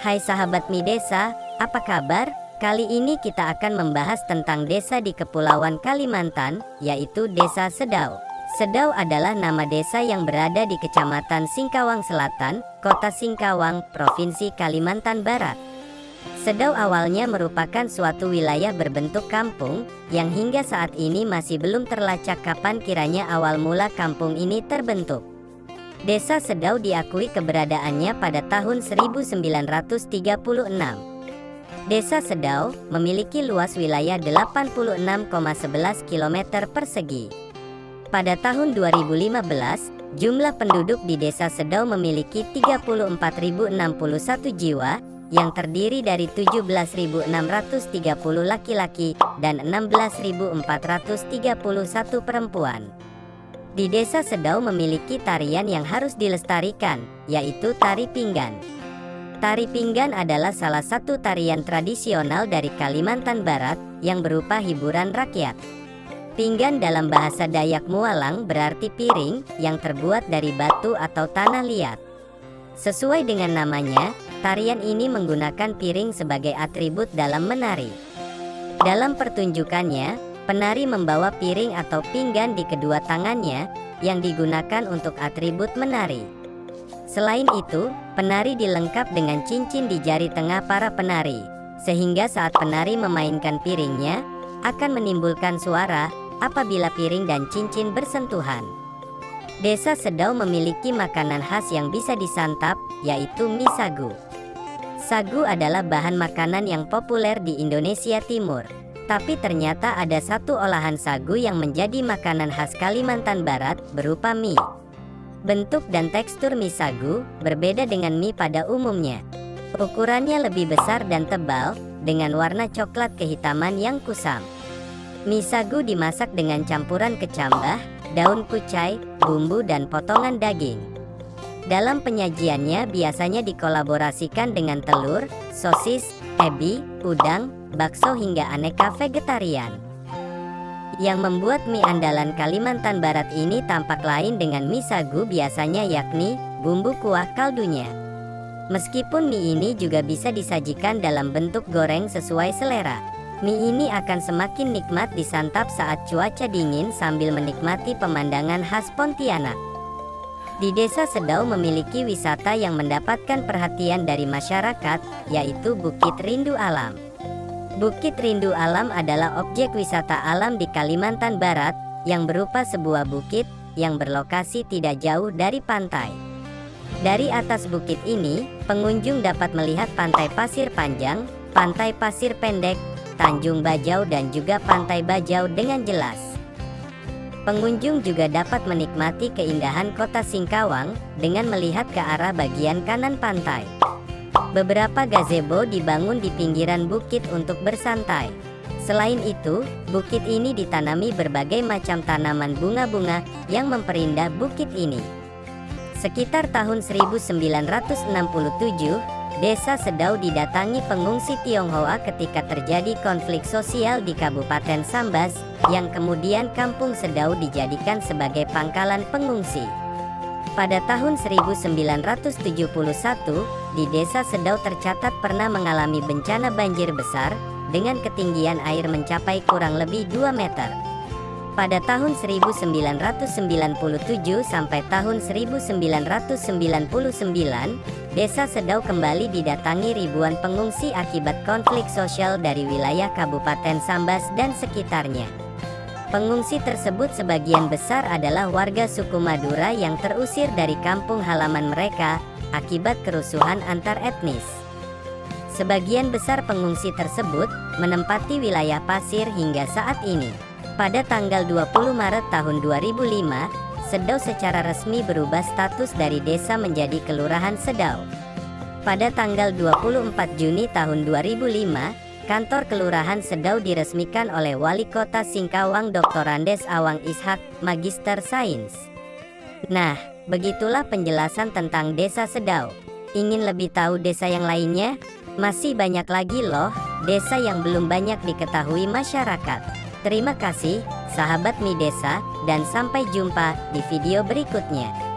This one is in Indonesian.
Hai sahabat Mi Desa, apa kabar? Kali ini kita akan membahas tentang desa di Kepulauan Kalimantan, yaitu Desa Sedau. Sedau adalah nama desa yang berada di Kecamatan Singkawang Selatan, Kota Singkawang, Provinsi Kalimantan Barat. Sedau awalnya merupakan suatu wilayah berbentuk kampung, yang hingga saat ini masih belum terlacak kapan kiranya awal mula kampung ini terbentuk. Desa Sedau diakui keberadaannya pada tahun 1936. Desa Sedau memiliki luas wilayah 86,11 km persegi. Pada tahun 2015, jumlah penduduk di Desa Sedau memiliki 34.061 jiwa, yang terdiri dari 17.630 laki-laki dan 16.431 perempuan. Di Desa Sedau memiliki tarian yang harus dilestarikan, yaitu Tari Pinggan. Tari Pinggan adalah salah satu tarian tradisional dari Kalimantan Barat yang berupa hiburan rakyat. Pinggan dalam bahasa Dayak Mualang berarti piring yang terbuat dari batu atau tanah liat. Sesuai dengan namanya, tarian ini menggunakan piring sebagai atribut dalam menari. Dalam pertunjukannya, penari membawa piring atau pinggan di kedua tangannya, yang digunakan untuk atribut menari. Selain itu, penari dilengkap dengan cincin di jari tengah para penari, sehingga saat penari memainkan piringnya, akan menimbulkan suara apabila piring dan cincin bersentuhan. Desa Sedau memiliki makanan khas yang bisa disantap, yaitu mie sagu. Sagu adalah bahan makanan yang populer di Indonesia Timur. Tapi ternyata ada satu olahan sagu yang menjadi makanan khas Kalimantan Barat, berupa mie. Bentuk dan tekstur mie sagu berbeda dengan mie pada umumnya. Ukurannya lebih besar dan tebal, dengan warna coklat kehitaman yang kusam. Mie sagu dimasak dengan campuran kecambah, daun kucai, bumbu dan potongan daging. Dalam penyajiannya biasanya dikolaborasikan dengan telur, sosis, ebi, udang, bakso hingga aneka vegetarian. Yang membuat mie andalan Kalimantan Barat ini tampak lain dengan mie sagu biasanya, yakni bumbu kuah kaldunya. Meskipun mie ini juga bisa disajikan dalam bentuk goreng sesuai selera, mie ini akan semakin nikmat disantap saat cuaca dingin sambil menikmati pemandangan khas Pontianak. Di Desa Sedau memiliki wisata yang mendapatkan perhatian dari masyarakat, yaitu Bukit Rindu Alam. Bukit Rindu Alam adalah objek wisata alam di Kalimantan Barat, yang berupa sebuah bukit, yang berlokasi tidak jauh dari pantai. Dari atas bukit ini, pengunjung dapat melihat Pantai Pasir Panjang, Pantai Pasir Pendek, Tanjung Bajau dan juga Pantai Bajau dengan jelas. Pengunjung juga dapat menikmati keindahan kota Singkawang dengan melihat ke arah bagian kanan pantai. Beberapa gazebo dibangun di pinggiran bukit untuk bersantai. Selain itu, bukit ini ditanami berbagai macam tanaman bunga-bunga yang memperindah bukit ini. Sekitar tahun 1967, Desa Sedau didatangi pengungsi Tionghoa ketika terjadi konflik sosial di Kabupaten Sambas, yang kemudian Kampung Sedau dijadikan sebagai pangkalan pengungsi. Pada tahun 1971, di Desa Sedau tercatat pernah mengalami bencana banjir besar, dengan ketinggian air mencapai kurang lebih 2 meter. Pada tahun 1997 sampai tahun 1999, Desa Sedau kembali didatangi ribuan pengungsi akibat konflik sosial dari wilayah Kabupaten Sambas dan sekitarnya. Pengungsi tersebut sebagian besar adalah warga suku Madura yang terusir dari kampung halaman mereka akibat kerusuhan antar etnis. Sebagian besar pengungsi tersebut menempati wilayah pasir hingga saat ini. Pada tanggal 20 Maret tahun 2005, Sedau secara resmi berubah status dari desa menjadi Kelurahan Sedau. Pada tanggal 24 Juni tahun 2005, kantor Kelurahan Sedau diresmikan oleh Wali Kota Singkawang Dr. Andes Awang Ishak, Magister Sains. Nah, begitulah penjelasan tentang Desa Sedau. Ingin lebih tahu desa yang lainnya? Masih banyak lagi loh, desa yang belum banyak diketahui masyarakat. Terima kasih, sahabat Mi Desa, dan sampai jumpa di video berikutnya.